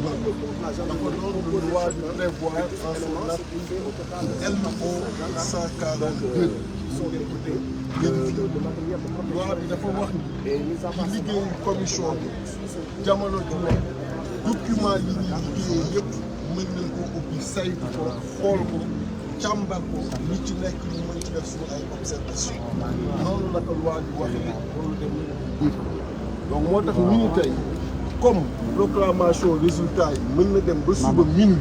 faveur dafa doon lu loi bi prévoir en son article LO 142 soo leen ko dégg loi bi dafa wax ni ci liggéeyu commission bi jamono ju ne document yi ñuy liggéeyee yëpp mën nañ ko ubbi saytu ko xool ko càmbar ko lu ci nekk ñu mën ci def suñu ay observation noonu la ko loi bi waxee loolu dem biir donc moo tax ñu ni tey comme proclamation résultat yi mën na dem ba suba minuit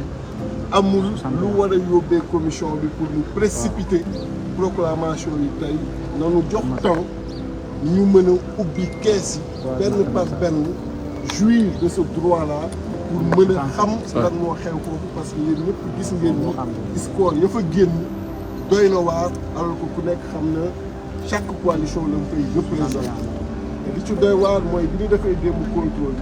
amul lu war a yóbbee commission bi pour ñu précipiter proclamation yi tey nanu jox temps ñu mën a ubbi kees yi benn par benn jouir de ce droit là pour mën a xam lan moo xew foofu parce que yéen ñëpp gis ngeen ni score ya fa génn doy na waar alors que ku nekk xam na chaque coalition la mu fay représenté li ci doy waar mooy bi ñu defee démb contrôle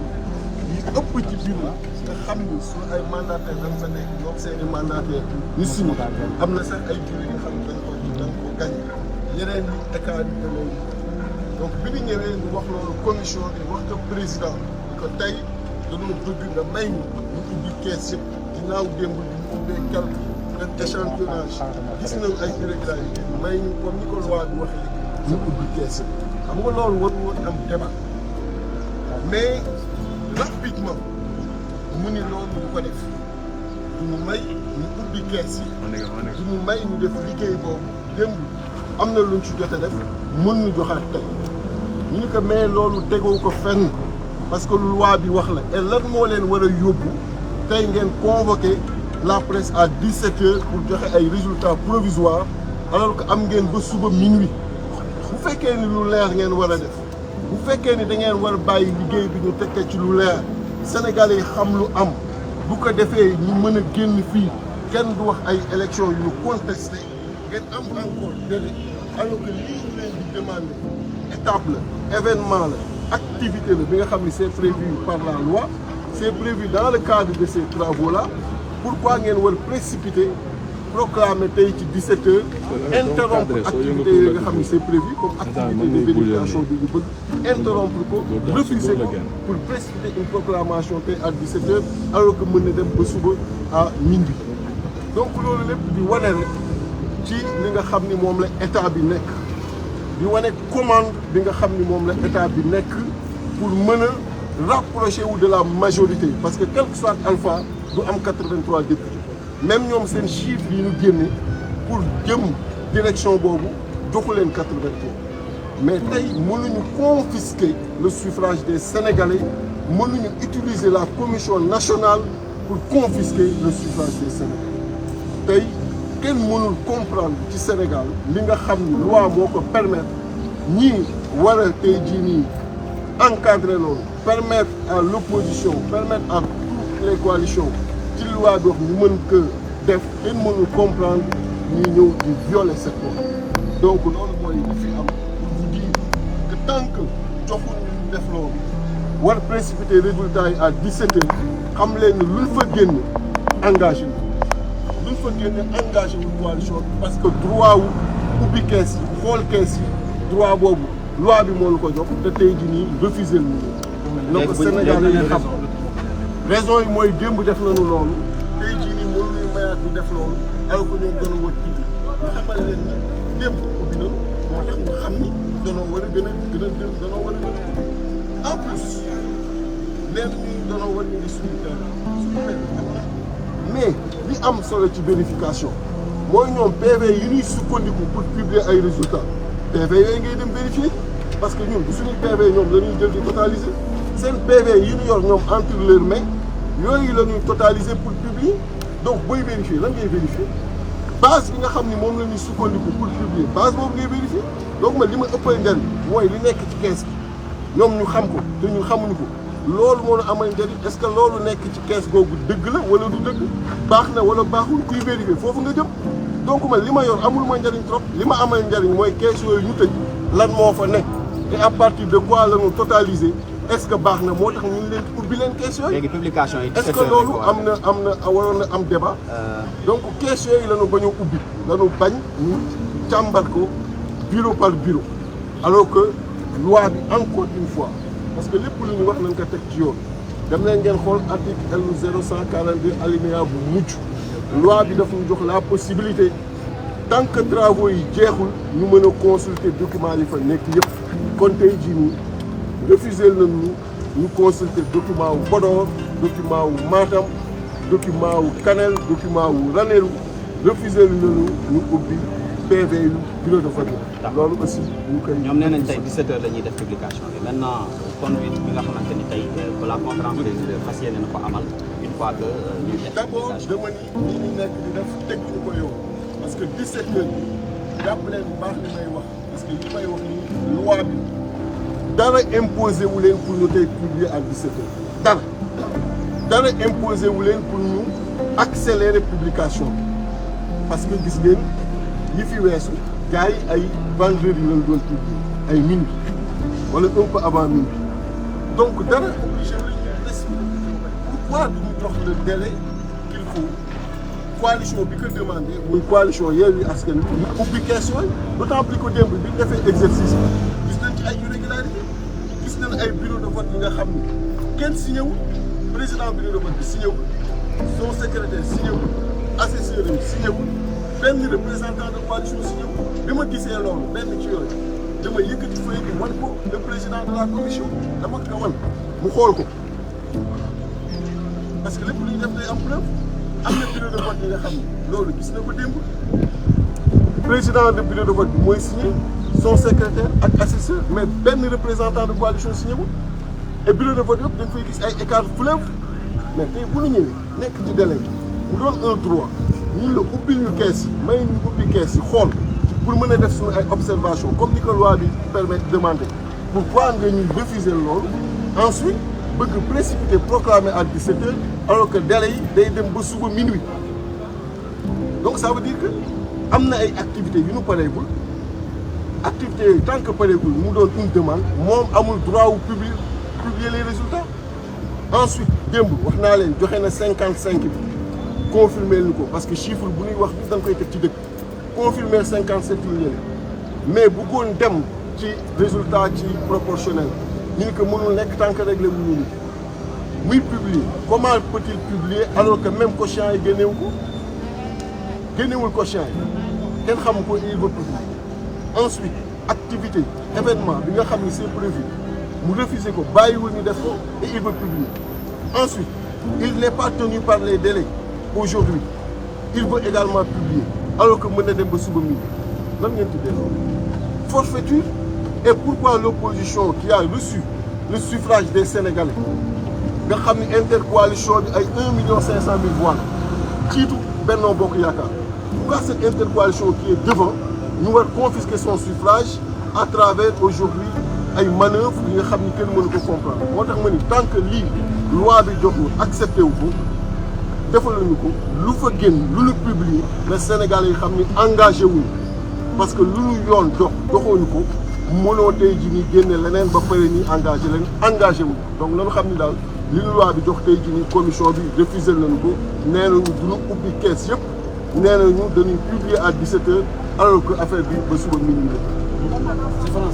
yi ëpp ci biir nga xam ni su ay mandataire dañ fa nekk ñoom seeni mandataire ñu signé am na sax ay bureau yi nga xam ne dañ ko gañ yeneen ñi écart yi leen donc bi ñu ñëwee ñu wax loolu commission bi wax ko président que tey dañoo bëgg nga may ñu ubbi kees yëpp ginnaaw démb bi ñu ubbee quelque échantillonnage gis nañ ay irrégularité may ñu comme ni ko loi bi waxee ñu ubbi kees yëpp xam nga loolu war woon am débat mais rapidement mu ni loolu du ko def du mu may ñu ubbi kees yi du mu may ñu def liggéey boobu démb am na luñ ci jot a def mën ñu joxaat tey ñu ni ko mais loolu tegoo ko fenn parce que loi bi wax la et lan moo leen war a yóbbu tey ngeen convoqué la presse à 17h pour joxe ay résultats provisoires alors que am ngeen ba suba minuit bu fekkee ni lu leer ngeen war a def bu fekkee ni da ngeen war a bàyyi liggéey bi ñu tekkee ci lu leer Sénégalais yi xam lu am bu ko defee ñu mën a génn fii kenn du wax ay élections yu ñu contesté ngeen am encore délai alors que lii ñu leen di demandé étape la événement la activité la bi nga xam ni c'est prévu par la loi c'est prévu dans le cadre de ces travaux là pourquoi ngeen war précipiter proclamer tey ci 17h interrompre activité yooyu nga xam ni c'est prévu comme activité de vérification bi ñu bëgg interrompre ko refuser ko pour précipiter une proclamation tey à 17h alors que mën na dem ba suba à minuit donc loolu lépp di wane rek ci li nga xam ni moom la état bi nekk di wane commande bi nga xam ni moom la état bi nekk pour mën a rapprocher wu de la majorité parce que quel que soit alpha du am 83 députés même ñoom seen chiffre yi ñu génne pour jëm direction boobu joxu leen 83 mais tey mënuñu confisquer le suffrage des Sénégalais mënuñu utiliser la commission nationale pour confisquer le suffrage des Sénégalais tey kenn mënul comprendre ci Sénégal li nga xam ni loi moo ko permettre ñii war a tey jii nii encadrer loolu permettre à l'opposition permettre à toutes les coalitions ci loi bi wax ñu mën ko def kenn mënul comprendre ñuy ñëw di violer cette loi donc loolu mooy li fi am pour vous dire que tant que joxul ñu def loolu war précipiter résultat yi à 17h xam leen ni luñ fa génn engagé wu luñ fa génn engagé wu coalition bi parce que droit wu ubbi kees yi xool kees yi droit boobu loi bi moo ñu ko jox te tey jii nii refusé lu ñu donc Sénégal yi xam raison yi mooy démb def nañu loolu tey jii nii mënuñu mayaat ñu def loolu alors que ñoom gën a wër kii ñu xamal leen ni démb ubbi na moo tax ñu xam ni danoo war a gën a danoo war a gën a en plus leen ñu danoo war ñu di suñu mais li am solo ci vérification mooy ñoom PV yi ñuy sukkandiku pour publier ay résultats PV yooyu ngay dem vérifier parce que ñun bu suñuy PV ñoom la ñuy jël di totaliser seen PV yi ñu yor ñoom entre leurs mains yooyu la ñuy totaliser pour publier donc booy vérifier lan ngay vérifier base bi nga xam ni moom la ñuy sukkandiku pour publier base boobu ngay vérifier donc man li ma ëppal njariñ mooy li nekk ci kees bi ñoom ñu xam ko te ñun xamuñu ko loolu moo la amal njariñ est-ce que loolu nekk ci kees googu dëgg la wala du dëgg baax na wala baaxul kuy vérifier foofu nga jëm donc man li ma yor amul ma njariñ trop li ma amal njariñ mooy kees yooyu ñu tëj lan moo fa nekk et à partir de quoi la ñu totaliser est-ce que baax na moo tax ñu leen ubbi leen kees yooyu. léegi publication yi est-ce que loolu am na waroon na am débat. donc kees yooyu la ñu bañ a ubbi la ñu bañ ñu càmbar ko bureau par bureau alors que loi bi encore une fois parce que lépp lu ñu wax nañ ko teg ci yoon dem leen ngeen xool article L0142 alinéa bu mujj loi bi dafa ñu jox la possibilité tant que travaux yi jeexul ñu mën a consulter document yi fa nekk yëpp kon tey jii nii refusé nañu ñu consulter document wu Podor document wu Matam document wu Kanel document wu Ranérou refusé nañu ñu ubbi PV yu bureau de vote loolu aussi ñu koy. ñoom nee nañ tey 17h la ñuy def publication bi maintenant conduite bi nga xamante ni tey la conférence des leaders fas yéene na ko amal une fois que ñu def. d'abord dama ni ñi ñu nekk di def teg ñu ko yow parce que 17h jàpp leen bu baax li may wax parce que li may wax ni loi bi dara imposé wu leen pour ñu tey publier à 17h dara imposé wu leen pour ñu accélérer publication bi parce que gis ngeen yi fi weesu gars yi ay vendredi lañ doon publier ay minuit wala un peu avant minuit donc dara obligé wu leen ñu des pourquoi du ñu jox le délai qu'il faut coalition bi ko demandé muy coalition Yewwi Askan Wi ñu ubbi question yi d'autant plus que démb bi ñu defee exercice bi gis nañ ci ay irrégularité gis nañ ay bureau de vote yi nga xam ni kenn signé wul président bureau de vote bi signé wul son secrétaire signé wul assesseur yi signé wul benn représentant de coalition signé wul bi ma gisee loolu benn ci yooyu dama yëkkati feuille bi wan ko le président de la commission dama ko wan mu xool ko parce que lépp lu ñu def day am preuve am na bureau de vote yi nga xam ne loolu gis na ko démb président de bureau de vote bi mooy signé son secrétaire ak assesseur mais benn représentant de coalition signé wul et bureau de vote yëpp dañ fay gis ay écart fleuve mais tey bu ñu ñëwee nekk ci délai mu doon un droit ñun la ubbil ñu kees yi may ñu ubbi kees yi xool pour mën a def suñu ay observation comme ni ko loi bi permettre demander pourquoi nga ñuy refuser loolu ensuite bëgg précipiter proclamer à 17h alors que délai yi day dem ba suba minuit donc ça veut dire que am na ay activités yu ñu pareegul activités yooyu tant que pareegul mu doon une demande moom amul droit wu publier les résultats ensuite démb wax naa leen joxe na 55 bi confirmer ñu ko parce que chiffre bu ñuy wax bi dañ koy teg ci dëkk confirmer 57 yi mais bëggoon dem ci résultat ci proportionnel ñu ni que mënul nekk tant que réglé wu ñu muy publier comment peut-il publier alors que même quotient yi génnewu ko génnewul quotient yi kenn xamu ko il va publier ensuite activité événement bi nga xam ni c'est prévu mu refuser ko bàyyiwul ñu def ko et il va publier ensuite il n'est pas tenu par les délais aujourd'hui il veut également publier alors que mën na dem ba suba mi lan ngeen tuddee loolu forfaiture et pourquoi l'opposition qui a reçu le suffrage des Sénégalais nga xam ni intercoalition bi ay 1,5 million voix la jiitu Benno Bokk Yaakaar pourquoi cette intercoalition qui est devant ñu war confisquer son suffrage à travers aujourd'hui ay manœuvres yi nga xam ni kenn mënu ko comprendre moo tax ma ni tant que lii loi bi joxul accepté wu ko defaluñu ko lu fa génn lu ñu publier les Sénégalais yi xam ni engagé wuñu parce que lu ñu yoon doxooñu ko mënoo tey ji ni génne leneen ba pare ni engagé wuñu donc lañu xam ni daal li ñu loi bi jox tey ji ni commission bi refusé nañu ko nee nañu duñu ubbi kees yëpp nee nañu dañuy publier à 17h alors que affaire bi ba suba minuit la